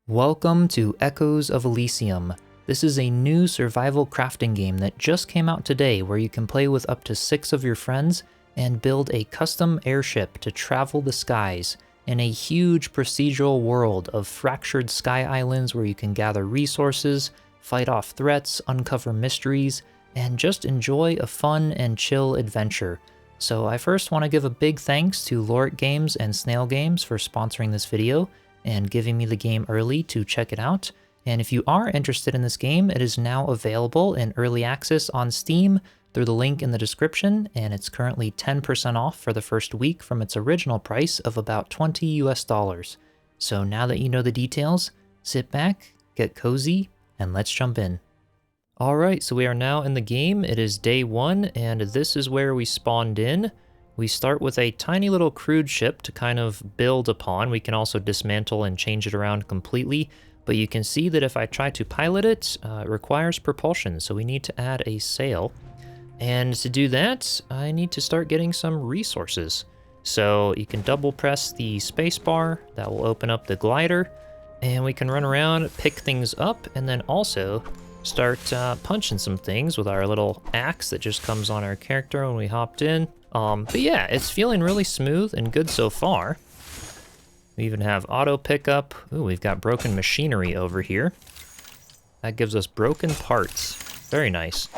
Welcome to Echoes of Elysium. This is a new survival crafting game that just came out today where you can play with up to 6 of your friends and build a custom airship to travel the skies in a huge procedural world of fractured sky islands where you can gather resources, fight off threats, uncover mysteries, and just enjoy a fun and chill adventure. So I first want to give a big thanks to Loric Games and Snail Games for sponsoring this video and giving me the game early to check it out. And if you are interested in this game, it is now available in early access on Steam through the link in the description, and it's currently 10% off for the first week from its original price of about $20 US. So now that you know the details, sit back, get cozy, and let's jump in. Alright, so we are now in the game. It is day 1, and this is where we spawned in. We start with a tiny little crude ship to kind of build upon. We can also dismantle and change it around completely, but you can see that if I try to pilot it, it requires propulsion, so we need to add a sail. And to do that, I need to start getting some resources. So you can double press the spacebar, that will open up the glider, and we can run around, pick things up, and then also start punching some things with our little axe that just comes on our character when we hopped in. But yeah, it's feeling really smooth and good so far. We even have auto pickup. Ooh, we've got broken machinery over here. That gives us broken parts. Very nice.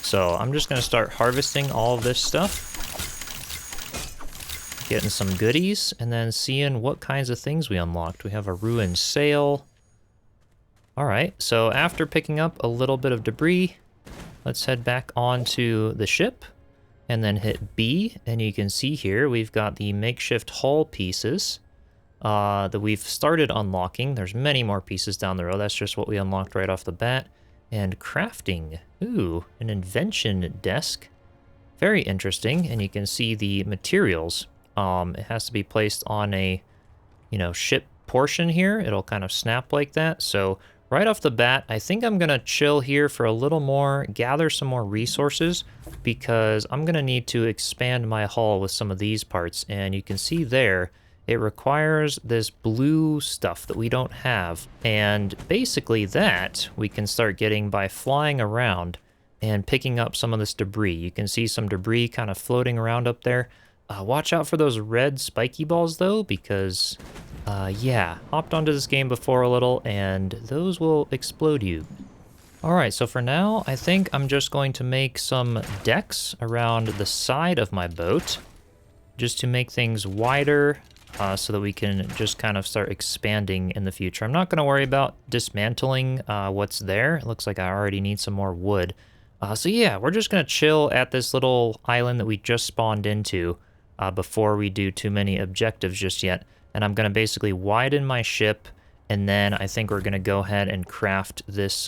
So I'm just gonna start harvesting all of this stuff. Getting some goodies, and then seeing what kinds of things we unlocked. We have a ruined sail. All right, so after picking up a little bit of debris, let's head back onto the ship and then hit B, and you can see here we've got the makeshift hull pieces that we've started unlocking. There's many more pieces down the road. That's just what we unlocked right off the bat. And crafting, ooh, an invention desk. Very interesting, and you can see the materials. It has to be placed on a, ship portion here. It'll kind of snap like that, so right off the bat, I think I'm gonna chill here for a little more, gather some more resources, because I'm gonna need to expand my hull with some of these parts, and you can see there, it requires this blue stuff that we don't have, and basically that we can start getting by flying around and picking up some of this debris. You can see some debris kind of floating around up there. Watch out for those red spiky balls though, because yeah, hopped onto this game before a little, and those will explode you. Alright, so for now, I think I'm just going to make some decks around the side of my boat, just to make things wider, so that we can just kind of start expanding in the future. I'm not going to worry about dismantling what's there. It looks like I already need some more wood. So yeah, we're just going to chill at this little island that we just spawned into before we do too many objectives just yet. And I'm going to basically widen my ship, and then I think we're going to go ahead and craft this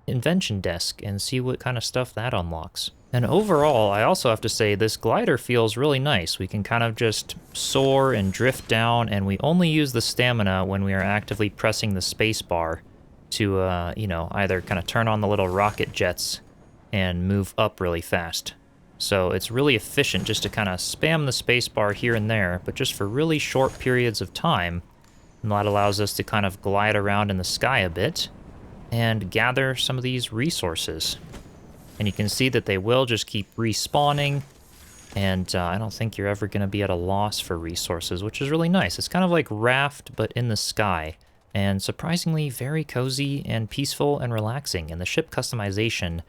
invention desk and see what kind of stuff that unlocks. And overall, I also have to say this glider feels really nice. We can kind of just soar and drift down, and we only use the stamina when we are actively pressing the space bar to, either kind of turn on the little rocket jets and move up really fast. So it's really efficient just to kind of spam the spacebar here and there, but just for really short periods of time. And that allows us to kind of glide around in the sky a bit and gather some of these resources. And you can see that they will just keep respawning, and I don't think you're ever going to be at a loss for resources, which is really nice. It's kind of like Raft, but in the sky, and surprisingly very cozy and peaceful and relaxing. And the ship customization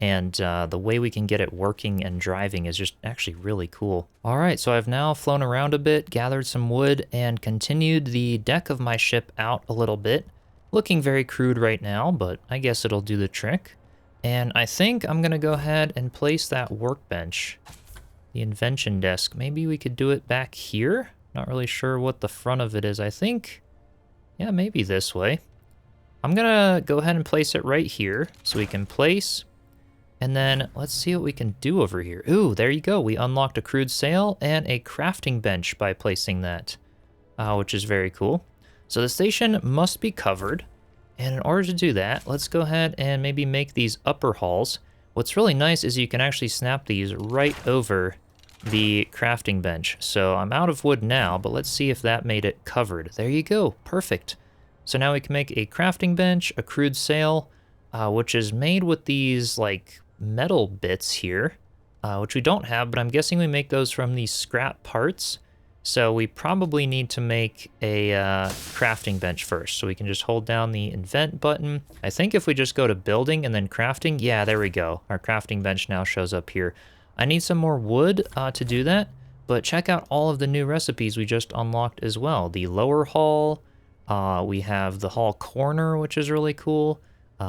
and the way we can get it working and driving is just actually really cool. All right, so I've now flown around a bit, gathered some wood, and continued the deck of my ship out a little bit. Looking very crude right now, but I guess it'll do the trick. And I think I'm gonna go ahead and place that workbench, the invention desk. Maybe we could do it back here? Not really sure what the front of it is. I think, yeah, maybe this way. I'm gonna go ahead and place it right here so we can place. And then let's see what we can do over here. Ooh, there you go. We unlocked a crude sail and a crafting bench by placing that, which is very cool. So the station must be covered. And in order to do that, let's go ahead and maybe make these upper halls. What's really nice is you can actually snap these right over the crafting bench. So I'm out of wood now, but let's see if that made it covered. There you go. Perfect. So now we can make a crafting bench, a crude sail, which is made with these like metal bits here, which we don't have, but I'm guessing we make those from these scrap parts. So we probably need to make a crafting bench first. So we can just hold down the invent button. I think if we just go to building and then crafting, yeah, there we go. Our crafting bench now shows up here. I need some more wood to do that, but check out all of the new recipes we just unlocked as well. The lower hall, we have the hall corner, which is really cool,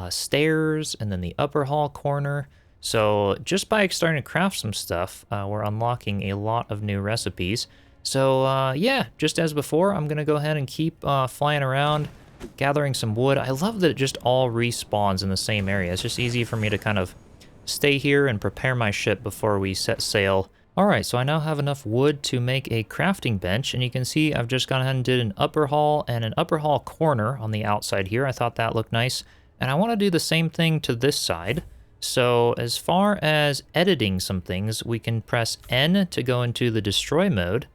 stairs, and then the upper hall corner. So just by starting to craft some stuff, we're unlocking a lot of new recipes. So yeah, just as before, I'm gonna go ahead and keep flying around, gathering some wood. I love that it just all respawns in the same area. It's just easy for me to kind of stay here and prepare my ship before we set sail. All right, so I now have enough wood to make a crafting bench, and you can see I've just gone ahead and did an upper hall and an upper hall corner on the outside here. I thought that looked nice, and I want to do the same thing to this side. So as far as editing some things, we can press N to go into the destroy mode,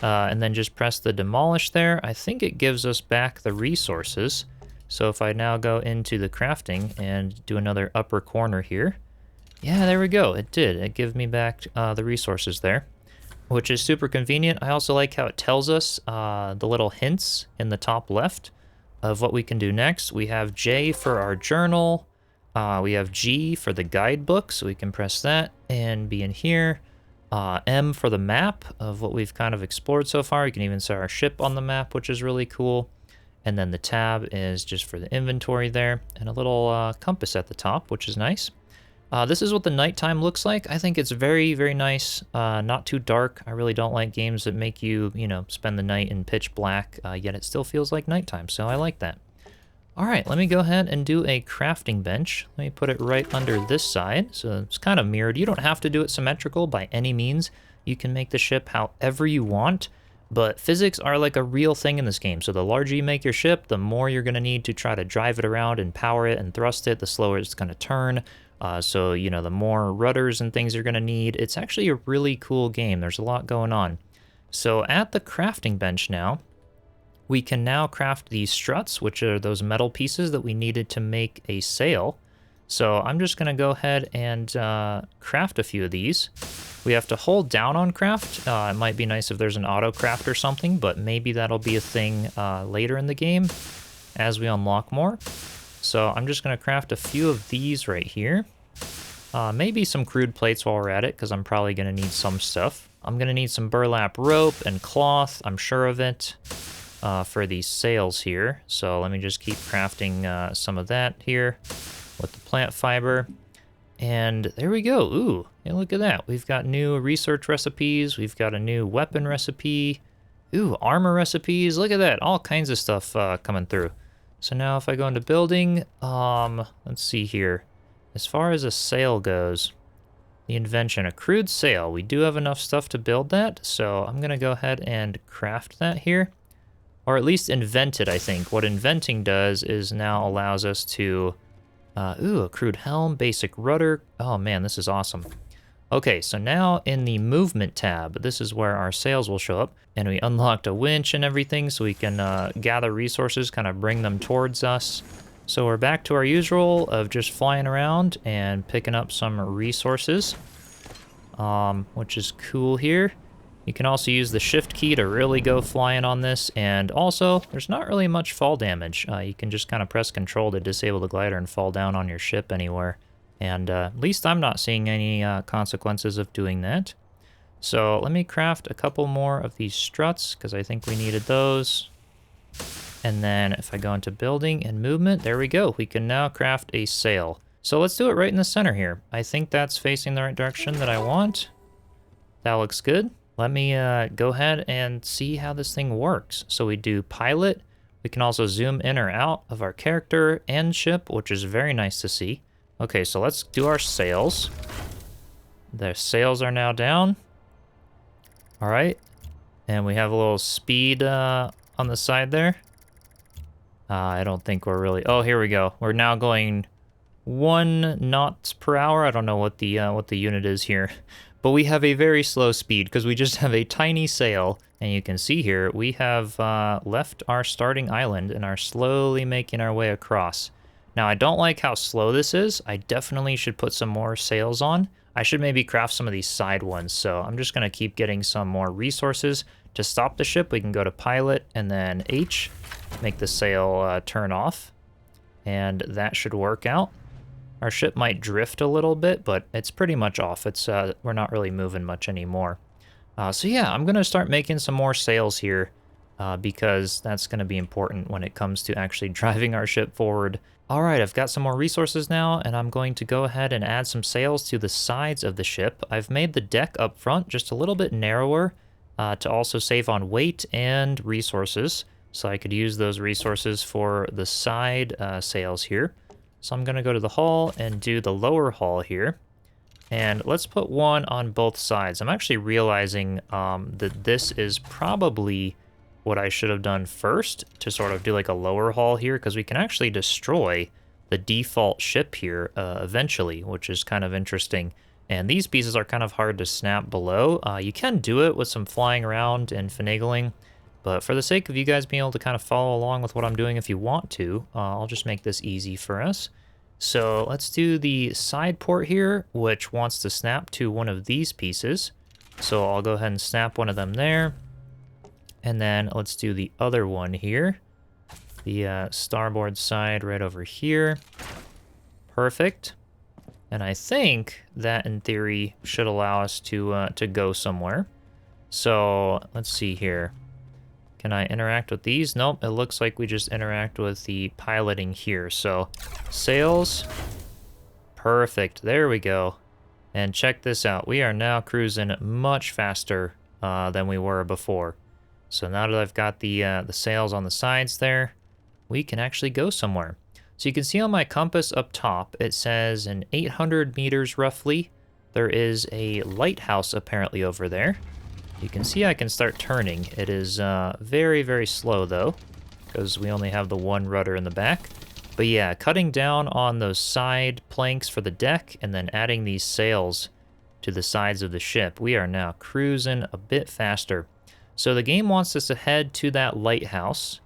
and then just press the demolish there. I think it gives us back the resources. So if I now go into the crafting and do another upper corner here, yeah, there we go. It did. It gave me back the resources there, which is super convenient. I also like how it tells us the little hints in the top left of what we can do next. We have J for our journal. We have G for the guidebook, so we can press that and be in here. M for the map of what we've kind of explored so far. You can even set our ship on the map, which is really cool. And then the tab is just for the inventory there, and a little compass at the top, which is nice. This is what the nighttime looks like. I think it's very, very nice. Not too dark. I really don't like games that make you, spend the night in pitch black, yet it still feels like nighttime, so I like that. All right, let me go ahead and do a crafting bench. Let me put it right under this side, so it's kind of mirrored. You don't have to do it symmetrical by any means. You can make the ship however you want, but physics are like a real thing in this game. So the larger you make your ship, the more you're going to need to try to drive it around and power it and thrust it, the slower it's going to turn. So, the more rudders and things you're going to need. It's actually a really cool game. There's a lot going on. So at the crafting bench now, we can now craft these struts, which are those metal pieces that we needed to make a sail. So I'm just going to go ahead and craft a few of these. We have to hold down on craft. It might be nice if there's an auto craft or something, but maybe that'll be a thing later in the game as we unlock more. So I'm just going to craft a few of these right here. Maybe some crude plates while we're at it, because I'm probably going to need some stuff. I'm going to need some burlap rope and cloth, I'm sure of it, for these sails here. So let me just keep crafting some of that here with the plant fiber. And there we go. Ooh, hey, look at that. We've got new research recipes. We've got a new weapon recipe. Ooh, armor recipes. Look at that. All kinds of stuff coming through. So now if I go into building, let's see here. As far as a sail goes, the invention, a crude sail. We do have enough stuff to build that, so I'm going to go ahead and craft that here. Or at least invent it, I think. What inventing does is now allows us to... a crude helm, basic rudder. Oh man, this is awesome. Okay, so now in the movement tab, this is where our sails will show up. And we unlocked a winch and everything, so we can gather resources, kind of bring them towards us. So we're back to our usual of just flying around and picking up some resources, which is cool here. You can also use the shift key to really go flying on this, and also there's not really much fall damage. You can just kind of press control to disable the glider and fall down on your ship anywhere. And at least I'm not seeing any consequences of doing that. So let me craft a couple more of these struts, because I think we needed those. And then if I go into building and movement, there we go. We can now craft a sail. So let's do it right in the center here. I think that's facing the right direction that I want. That looks good. Let me go ahead and see how this thing works. So we do pilot. We can also zoom in or out of our character and ship, which is very nice to see. Okay, so let's do our sails. The sails are now down. All right. And we have a little speed on the side there. I don't think we're really... Oh, here we go. We're now going 1 knots per hour. I don't know what the unit is here. but we have a very slow speed because we just have a tiny sail. And you can see here, we have left our starting island and are slowly making our way across. Now, I don't like how slow this is. I definitely should put some more sails on. I should maybe craft some of these side ones. So I'm just going to keep getting some more resources. To stop the ship, we can go to pilot and then H, make the sail turn off. And that should work out. Our ship might drift a little bit, but it's pretty much off. It's we're not really moving much anymore. So yeah, I'm going to start making some more sails here because that's going to be important when it comes to actually driving our ship forward. All right, I've got some more resources now, and I'm going to go ahead and add some sails to the sides of the ship. I've made the deck up front just a little bit narrower to also save on weight and resources. So I could use those resources for the side sails here. So I'm going to go to the hull and do the lower hull here. And let's put one on both sides. I'm actually realizing that this is probably what I should have done first to sort of do like a lower hull here, because we can actually destroy the default ship here eventually, which is kind of interesting. And these pieces are kind of hard to snap below. You can do it with some flying around and finagling, but for the sake of you guys being able to kind of follow along with what I'm doing if you want to, I'll just make this easy for us. So let's do the side port here, which wants to snap to one of these pieces. So I'll go ahead and snap one of them there. And then let's do the other one here. The starboard side right over here. Perfect. And I think that in theory should allow us to go somewhere. So let's see here. Can I interact with these? Nope, it looks like we just interact with the piloting here. So, sails. Perfect, there we go. And check this out. We are now cruising much faster than we were before. So now that I've got the sails on the sides there, we can actually go somewhere. So you can see on my compass up top, it says in 800 meters roughly, there is a lighthouse apparently over there. You can see I can start turning. It is very, very slow though, because we only have the one rudder in the back. But yeah, cutting down on those side planks for the deck and then adding these sails to the sides of the ship, we are now cruising a bit faster. So the game wants us to head to that lighthouse.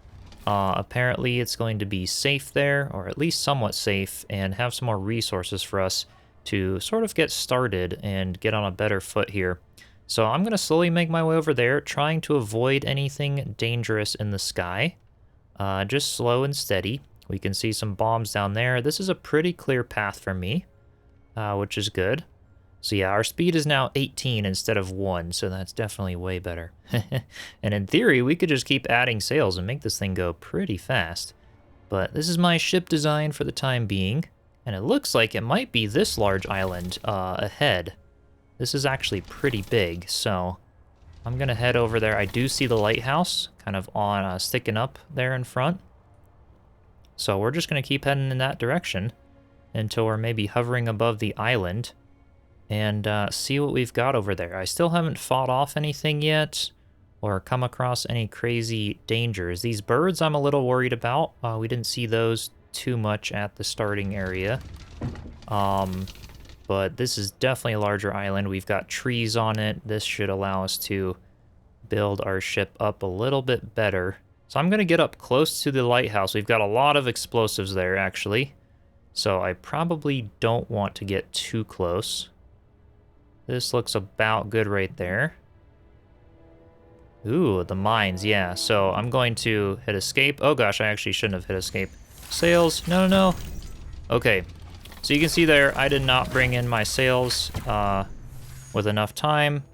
Apparently it's going to be safe there, or at least somewhat safe, and have some more resources for us to sort of get started and get on a better foot here. So I'm going to slowly make my way over there, trying to avoid anything dangerous in the sky. Just slow and steady. We can see some bombs down there. This is a pretty clear path for me, which is good. So yeah, our speed is now 18 instead of 1, so that's definitely way better. And in theory, we could just keep adding sails and make this thing go pretty fast. But this is my ship design for the time being, and it looks like it might be this large island ahead. This is actually pretty big, so I'm gonna head over there. I do see the lighthouse kind of on sticking up there in front. So we're just gonna keep heading in that direction until we're maybe hovering above the island and see what we've got over there. I still haven't fought off anything yet or come across any crazy dangers. These birds I'm a little worried about. We didn't see those too much at the starting area. But this is definitely a larger island. We've got trees on it. This should allow us to build our ship up a little bit better. So I'm going to get up close to the lighthouse. We've got a lot of explosives there, actually. So I probably don't want to get too close. This looks about good right there. Ooh, the mines, yeah. So I'm going to hit escape. Oh gosh, I actually shouldn't have hit escape. Sails, no, no, no. Okay. So you can see there, I did not bring in my sails with enough time,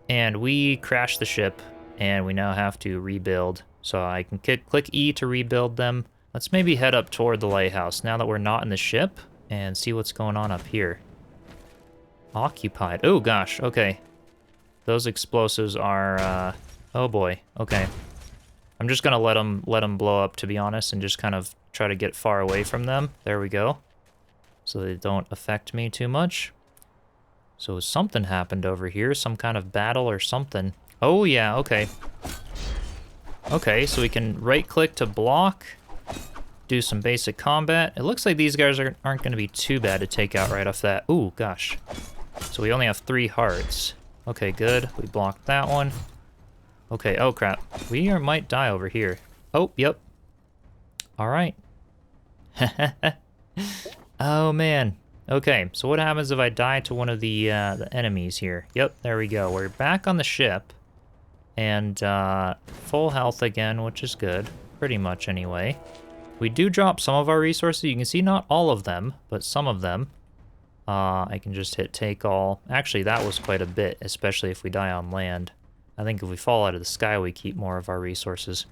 and we crashed the ship, and we now have to rebuild. So I can click E to rebuild them. Let's maybe head up toward the lighthouse now that we're not in the ship, and see what's going on up here. Occupied. Oh gosh, okay. Those explosives are, oh boy, okay. I'm just gonna let them blow up, to be honest, and just kind of try to get far away from them. There we go. So they don't affect me too much. So something happened over here, some kind of battle or something. Oh yeah, okay. Okay, so we can right-click to block, do some basic combat. It looks like these guys aren't going to be too bad to take out right off that. Ooh, gosh. So we only have 3 hearts. Okay, good. We blocked that one. Okay, oh crap. Might die over here. Oh, yep. All right. Oh man. Okay, so what happens if I die to one of the enemies here? Yep, there we go. We're back on the ship. And full health again, which is good. Pretty much anyway. We do drop some of our resources. You can see not all of them, but some of them. I can just hit take all. Actually, that was quite a bit, especially if we die on land. I think if we fall out of the sky, we keep more of our resources.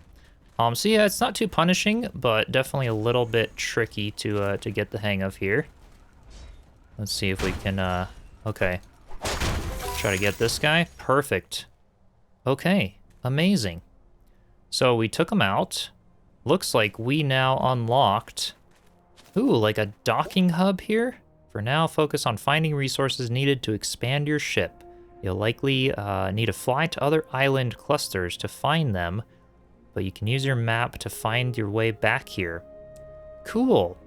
So yeah, it's not too punishing, but definitely a little bit tricky to get the hang of here. Let's see if we can, okay. Try to get this guy. Perfect. Okay, amazing. So we took him out. Looks like we now unlocked, ooh, like a docking hub here. For now, focus on finding resources needed to expand your ship. You'll likely need to fly to other island clusters to find them, but you can use your map to find your way back here. Cool.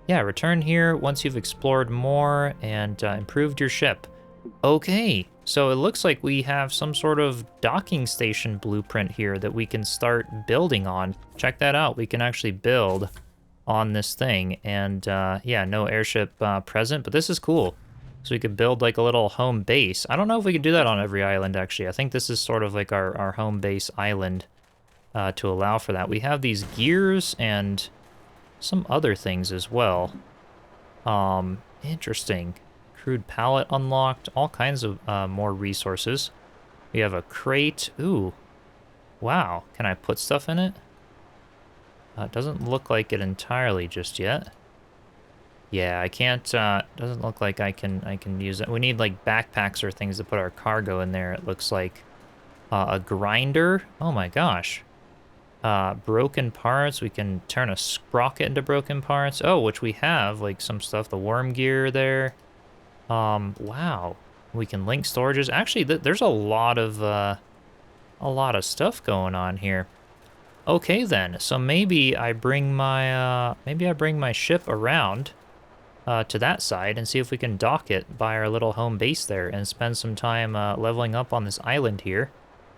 Yeah, return here once you've explored more and improved your ship. Okay, so it looks like we have some sort of docking station blueprint here that we can start building on. Check that out. We can actually build on this thing, and yeah, no airship present, but this is cool. So we could build like a little home base. I don't know if we could do that on every island, actually. I think this is sort of like our home base island to allow for that. We have these gears and some other things as well. Interesting. Crude pallet unlocked, all kinds of more resources. We have a crate. Ooh, wow. Can I put stuff in it? It doesn't look like it entirely just yet. Yeah, I can't, doesn't look like I can use it. We need like backpacks or things to put our cargo in there. It looks like a grinder. Oh my gosh. Broken parts. We can turn a sprocket into broken parts. Oh, which we have, like some stuff, the worm gear there. Wow. We can link storages. Actually, there's a lot of stuff going on here. Okay then, so maybe I bring my ship around to that side and see if we can dock it by our little home base there and spend some time leveling up on this island here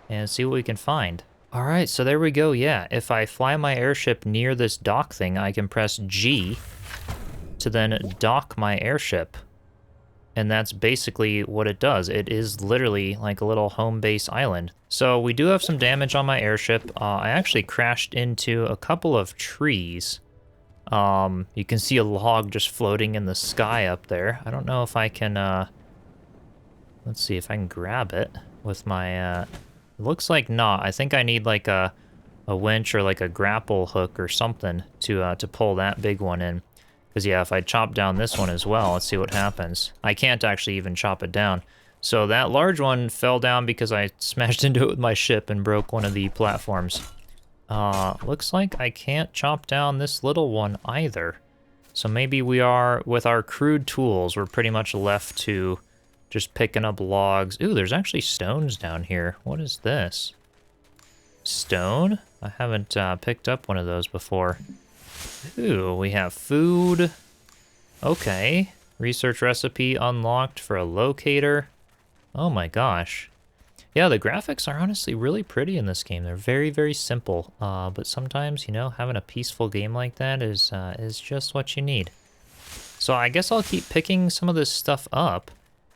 and see what we can find. All right, so there we go. Yeah, if I fly my airship near this dock thing, I can press G to then dock my airship. And that's basically what it does. It is literally like a little home base island. So we do have some damage on my airship. I actually crashed into a couple of trees. You can see a log just floating in the sky up there. I don't know if I can, let's see if I can grab it with my, it looks like not. I think I need like a winch or like a grapple hook or something to pull that big one in. Because, yeah, if I chop down this one as well, let's see what happens. I can't actually even chop it down. So that large one fell down because I smashed into it with my ship and broke one of the platforms. Looks like I can't chop down this little one either. So maybe we are, with our crude tools, we're pretty much left to just picking up logs. Ooh, there's actually stones down here. What is this? Stone? I haven't picked up one of those before. Ooh, we have food. Okay. Research recipe unlocked for a locator. Oh my gosh. Yeah, the graphics are honestly really pretty in this game. They're very, very simple. But sometimes, you know, having a peaceful game like that is just what you need. So I guess I'll keep picking some of this stuff up.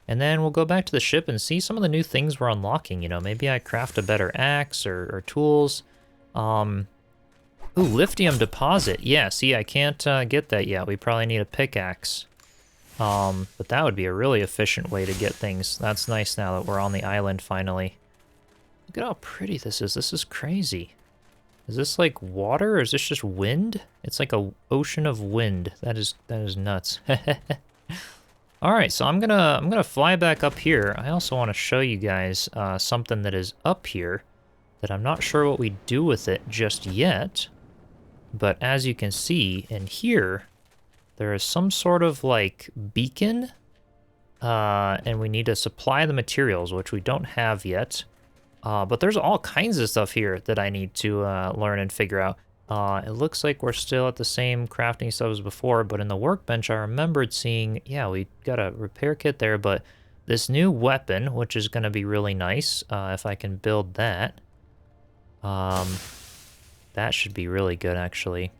And then we'll go back to the ship and see some of the new things we're unlocking. You know, maybe I craft a better axe or tools. Ooh, lithium deposit. Yeah, see, I can't get that yet. We probably need a pickaxe. But that would be a really efficient way to get things. That's nice now that we're on the island finally. Look at how pretty this is. This is crazy. Is this like water or is this just wind? It's like a ocean of wind. That is nuts. All right, so I'm gonna fly back up here. I also want to show you guys something that is up here that I'm not sure what we do with it just yet. But as you can see in here, there is some sort of like beacon, and we need to supply the materials, which we don't have yet. But there's all kinds of stuff here that I need to learn and figure out. It looks like we're still at the same crafting stuff as before, but in the workbench I remembered seeing, yeah, we got a repair kit there, but this new weapon, which is going to be really nice if I can build that. That should be really good, actually.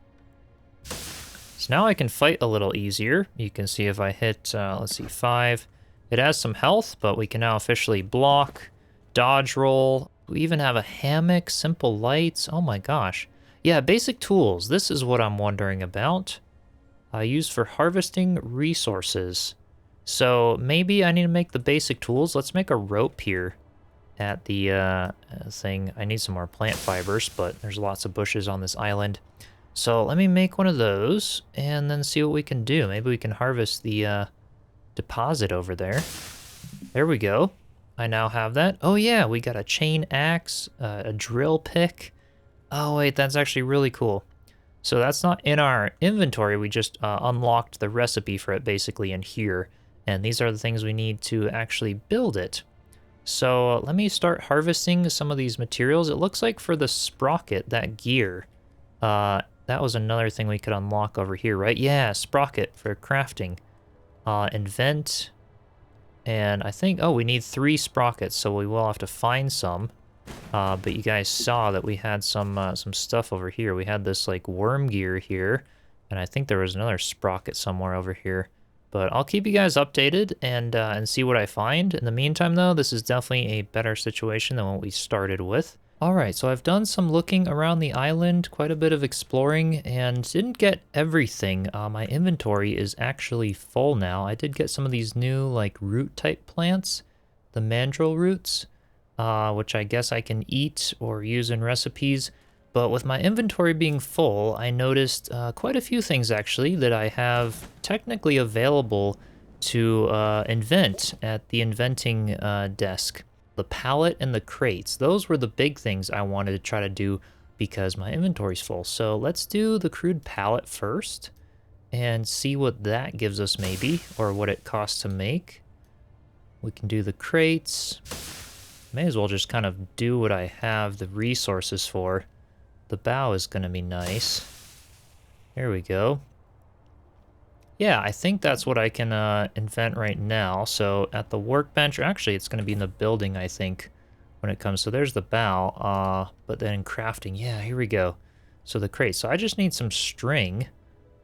So now I can fight a little easier. You can see if I hit, let's see, 5. It has some health, but we can now officially block, dodge roll. We even have a hammock, simple lights. Oh my gosh. Yeah, basic tools. This is what I'm wondering about. Used for harvesting resources. So maybe I need to make the basic tools. Let's make a rope here at the thing. I need some more plant fibers, but there's lots of bushes on this island. So let me make one of those and then see what we can do. Maybe we can harvest the deposit over there. There we go. I now have that. Oh yeah, we got a chain axe, a drill pick. Oh wait, that's actually really cool. So that's not in our inventory. We just unlocked the recipe for it basically in here. And these are the things we need to actually build it. So let me start harvesting some of these materials. It looks like for the sprocket, that gear, that was another thing we could unlock over here, right? Yeah, sprocket for crafting. Invent. And I think, oh, we need 3 sprockets, so we will have to find some. But you guys saw that we had some stuff over here. We had this like worm gear here, and I think there was another sprocket somewhere over here. But I'll keep you guys updated and see what I find. In the meantime, though, this is definitely a better situation than what we started with. All right, so I've done some looking around the island, quite a bit of exploring, and didn't get everything. My inventory is actually full now. I did get some of these new like root type plants, the mandrill roots, which I guess I can eat or use in recipes. But with my inventory being full, I noticed quite a few things actually that I have technically available to invent at the inventing desk. The pallet and the crates, those were the big things I wanted to try to do because my inventory's full. So let's do the crude pallet first and see what that gives us maybe, or what it costs to make. We can do the crates. May as well just kind of do what I have the resources for. The bow is going to be nice. There we go. Yeah, I think that's what I can invent right now. So at the workbench, or actually it's going to be in the building, I think, when it comes. So there's the bow, but then in crafting, yeah, here we go. So the crate. So I just need some string.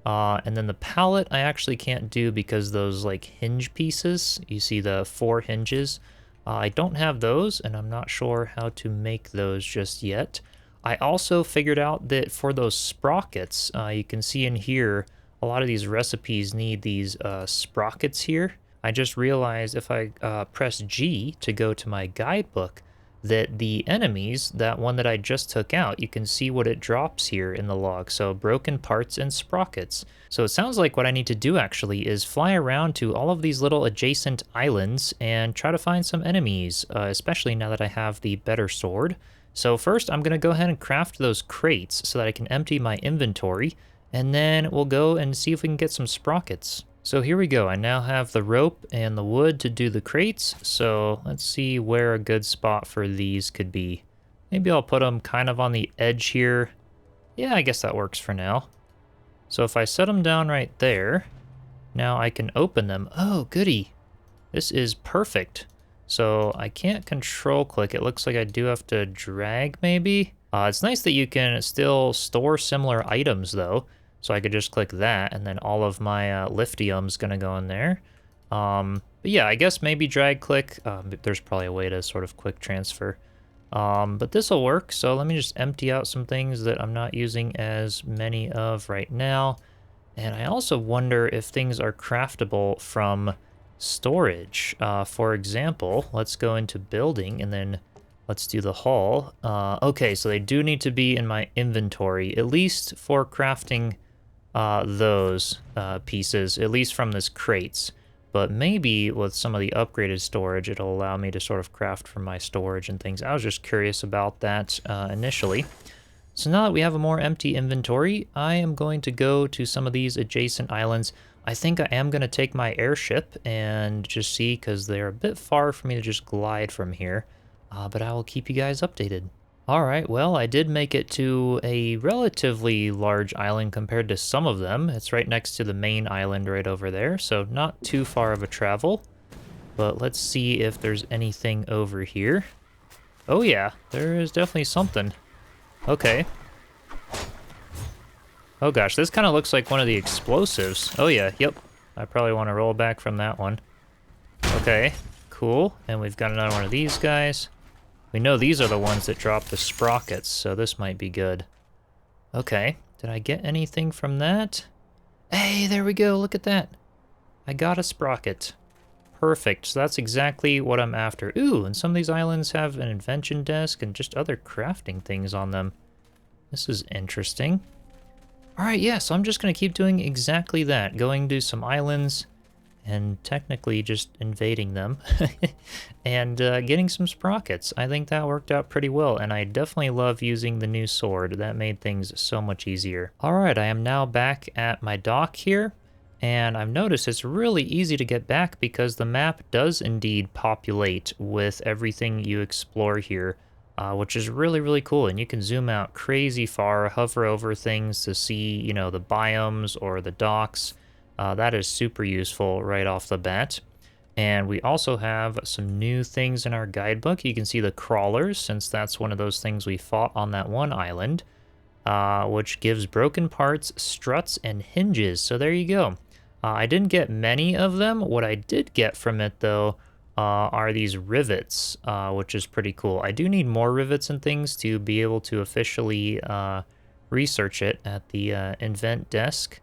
And then the pallet I actually can't do because those like hinge pieces, you see the 4 hinges. I don't have those, and I'm not sure how to make those just yet. I also figured out that for those sprockets, you can see in here, a lot of these recipes need these sprockets here. I just realized if I press G to go to my guidebook, that the enemies, that one that I just took out, you can see what it drops here in the log. So broken parts and sprockets. So it sounds like what I need to do actually is fly around to all of these little adjacent islands and try to find some enemies, especially now that I have the better sword. So first I'm gonna go ahead and craft those crates so that I can empty my inventory, and then we'll go and see if we can get some sprockets. So here we go. I now have the rope and the wood to do the crates. So let's see where a good spot for these could be. Maybe I'll put them kind of on the edge here. Yeah, I guess that works for now. So if I set them down right there, now I can open them. Oh, goody. This is perfect. So I can't control click. It looks like I do have to drag maybe. It's nice that you can still store similar items though. So I could just click that, and then all of my lithium's gonna go in there. But yeah, I guess maybe drag click. There's probably a way to sort of quick transfer. But this will work. So let me just empty out some things that I'm not using as many of right now. And I also wonder if things are craftable from storage. For example, let's go into building and then let's do the hull. Okay, so they do need to be in my inventory, at least for crafting those pieces, at least from this crates. But maybe with some of the upgraded storage, it'll allow me to sort of craft from my storage and things. I was just curious about that initially. So now that we have a more empty inventory, I am going to go to some of these adjacent islands. I think I am going to take my airship and just see, because they're a bit far for me to just glide from here. But I will keep you guys updated. All right, well, I did make it to a relatively large island compared to some of them. It's right next to the main island right over there, so not too far of a travel. But let's see if there's anything over here. Oh yeah, there is definitely something. Okay. Oh gosh, this kind of looks like one of the explosives. Oh yeah, yep. I probably want to roll back from that one. Okay, cool. And we've got another one of these guys. We know these are the ones that drop the sprockets, so this might be good. Okay, did I get anything from that? Hey, there we go, look at that. I got a sprocket. Perfect, so that's exactly what I'm after. Ooh, and some of these islands have an invention desk and just other crafting things on them. This is interesting. All right, yeah, so I'm just gonna keep doing exactly that, going to some islands and technically just invading them and getting some sprockets. I think that worked out pretty well, and I definitely love using the new sword. That made things so much easier. All right, I am now back at my dock here, and I've noticed it's really easy to get back because the map does indeed populate with everything you explore here, which is really, really cool. And you can zoom out crazy far, hover over things to see, you know, the biomes or the docks. That is super useful right off the bat. And we also have some new things in our guidebook. You can see the crawlers, since that's one of those things we fought on that one island, which gives broken parts, struts, and hinges. So there you go. I didn't get many of them. What I did get from it, though, are these rivets, which is pretty cool. I do need more rivets and things to be able to officially research it at the invent desk.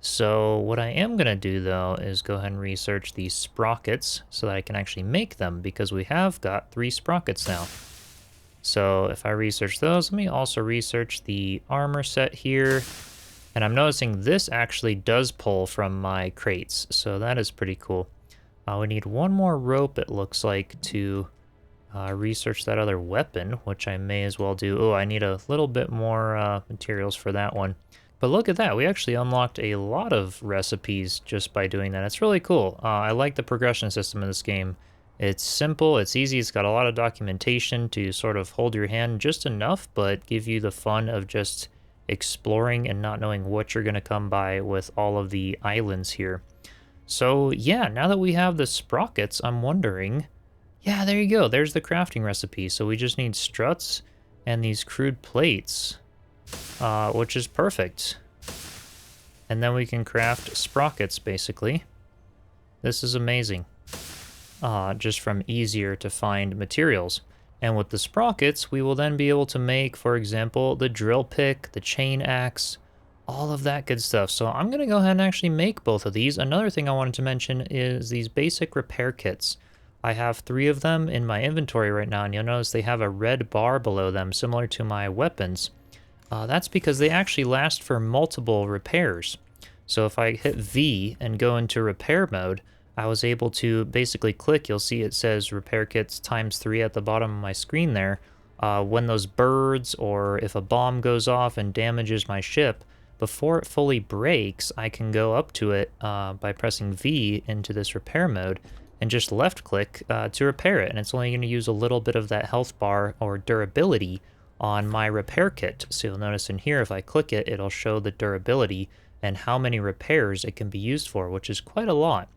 So what I am going to do, though, is go ahead and research these sprockets so that I can actually make them, because we have got 3 sprockets now. So if I research those, let me also research the armor set here. And I'm noticing this actually does pull from my crates, so that is pretty cool. We need one more rope, it looks like, to research that other weapon, which I may as well do. Oh, I need a little bit more materials for that one. But look at that, we actually unlocked a lot of recipes just by doing that. It's really cool. I like the progression system in this game. It's simple, it's easy, it's got a lot of documentation to sort of hold your hand just enough, but give you the fun of just exploring and not knowing what you're going to come by with all of the islands here. So yeah, now that we have the sprockets, I'm wondering... Yeah, there you go, there's the crafting recipe. So we just need struts and these crude plates. Which is perfect. And then we can craft sprockets, basically. This is amazing. Just from easier to find materials. And with the sprockets, we will then be able to make, for example, the drill pick, the chain axe, all of that good stuff. So I'm going to go ahead and actually make both of these. Another thing I wanted to mention is these basic repair kits. I have 3 of them in my inventory right now, and you'll notice they have a red bar below them, similar to my weapons. That's because they actually last for multiple repairs. So if I hit V and go into repair mode, I was able to basically click, you'll see it says repair kits ×3 at the bottom of my screen there. When those birds or if a bomb goes off and damages my ship, before it fully breaks, I can go up to it by pressing V into this repair mode and just left click to repair it. And it's only going to use a little bit of that health bar or durability on my repair kit. So you'll notice in here, if I click it, it'll show the durability and how many repairs it can be used for, which is quite a lot.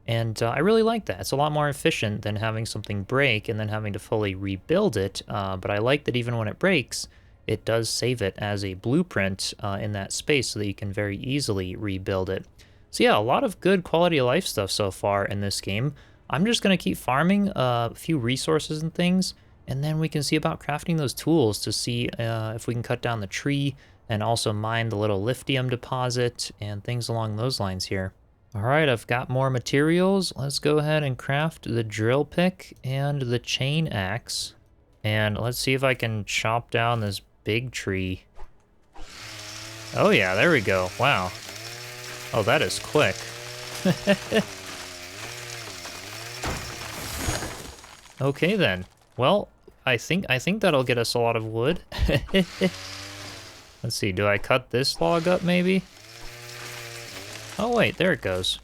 And I really like that. It's a lot more efficient than having something break and then having to fully rebuild it. But I like that even when it breaks, it does save it as a blueprint in that space so that you can very easily rebuild it. So yeah, a lot of good quality of life stuff so far in this game. I'm just going to keep farming a few resources and things, and then we can see about crafting those tools to see if we can cut down the tree and also mine the little lithium deposit and things along those lines here. All right, I've got more materials. Let's go ahead and craft the drill pick and the chain axe. And let's see if I can chop down this big tree. Oh yeah, there we go. Wow. Oh, that is quick. Okay then. Well, I think that'll get us a lot of wood. Let's see, do I cut this log up maybe? Oh wait, there it goes.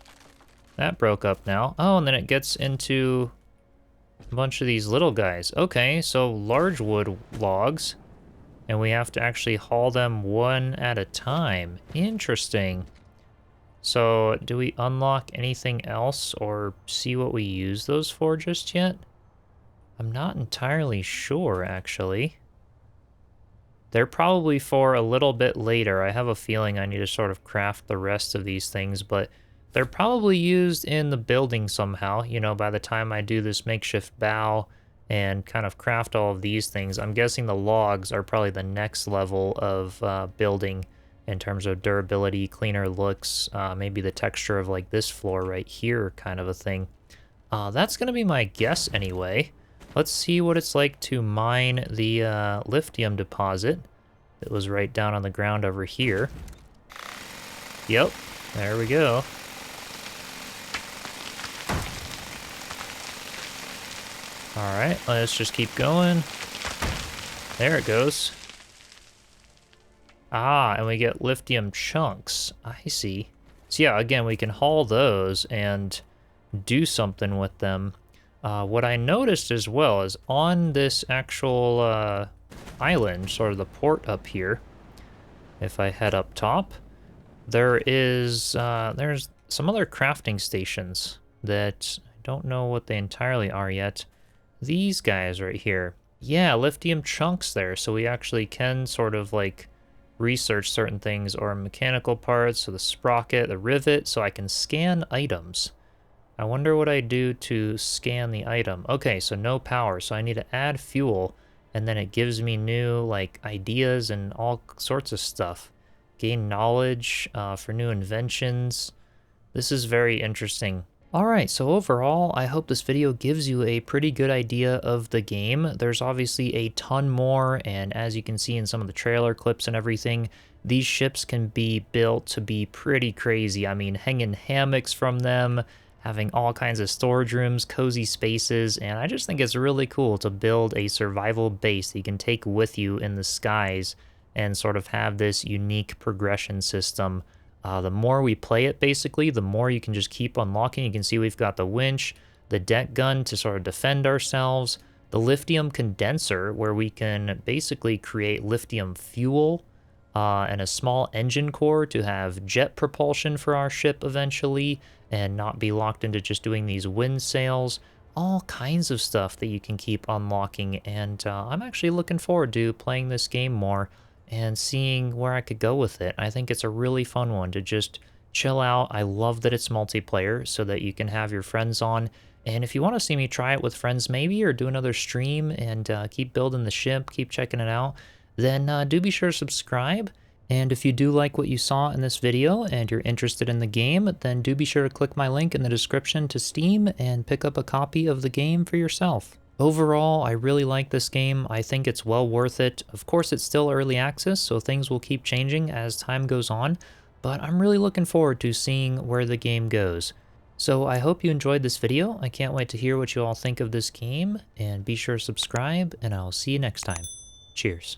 That broke up now. Oh, and then it gets into a bunch of these little guys. Okay, so large wood logs, and we have to actually haul them one at a time. Interesting. So do we unlock anything else or see what we use those for just yet? I'm not entirely sure, actually. They're probably for a little bit later. I have a feeling I need to sort of craft the rest of these things, but they're probably used in the building somehow. You know, by the time I do this makeshift bow and kind of craft all of these things, I'm guessing the logs are probably the next level of building in terms of durability, cleaner looks, maybe the texture of like this floor right here kind of a thing. That's going to be my guess anyway. Let's see what it's like to mine the lithium deposit that was right down on the ground over here. Yep, there we go. All right, let's just keep going. There it goes. Ah, and we get lithium chunks. I see. So yeah, again, we can haul those and do something with them. What I noticed as well is on this actual island, sort of the port up here, if I head up top, there's some other crafting stations that I don't know what they entirely are yet. These guys right here. Yeah, lithium chunks there, so we actually can sort of like research certain things or mechanical parts, so the sprocket, the rivet, so I can scan items. I wonder what I do to scan the item. Okay, so no power, so I need to add fuel, and then it gives me new like ideas and all sorts of stuff. Gain knowledge for new inventions. This is very interesting. Alright, so overall, I hope this video gives you a pretty good idea of the game. There's obviously a ton more, and as you can see in some of the trailer clips and everything, these ships can be built to be pretty crazy. I mean, hanging hammocks from them, having all kinds of storage rooms, cozy spaces, and I just think it's really cool to build a survival base that you can take with you in the skies and sort of have this unique progression system. The more we play it, basically, the more you can just keep unlocking. You can see we've got the winch, the deck gun to sort of defend ourselves, the lithium condenser, where we can basically create lithium fuel, and a small engine core to have jet propulsion for our ship eventually, and not be locked into just doing these wind sails. All kinds of stuff that you can keep unlocking, and I'm actually looking forward to playing this game more and seeing where I could go with it. I think it's a really fun one to just chill out. I love that it's multiplayer so that you can have your friends on. And if you want to see me try it with friends maybe, or do another stream and keep building the ship, keep checking it out, then do be sure to subscribe. And if you do like what you saw in this video and you're interested in the game, then do be sure to click my link in the description to Steam and pick up a copy of the game for yourself. Overall, I really like this game. I think it's well worth it. Of course, it's still early access, so things will keep changing as time goes on, but I'm really looking forward to seeing where the game goes. So I hope you enjoyed this video. I can't wait to hear what you all think of this game, and be sure to subscribe, and I'll see you next time. Cheers.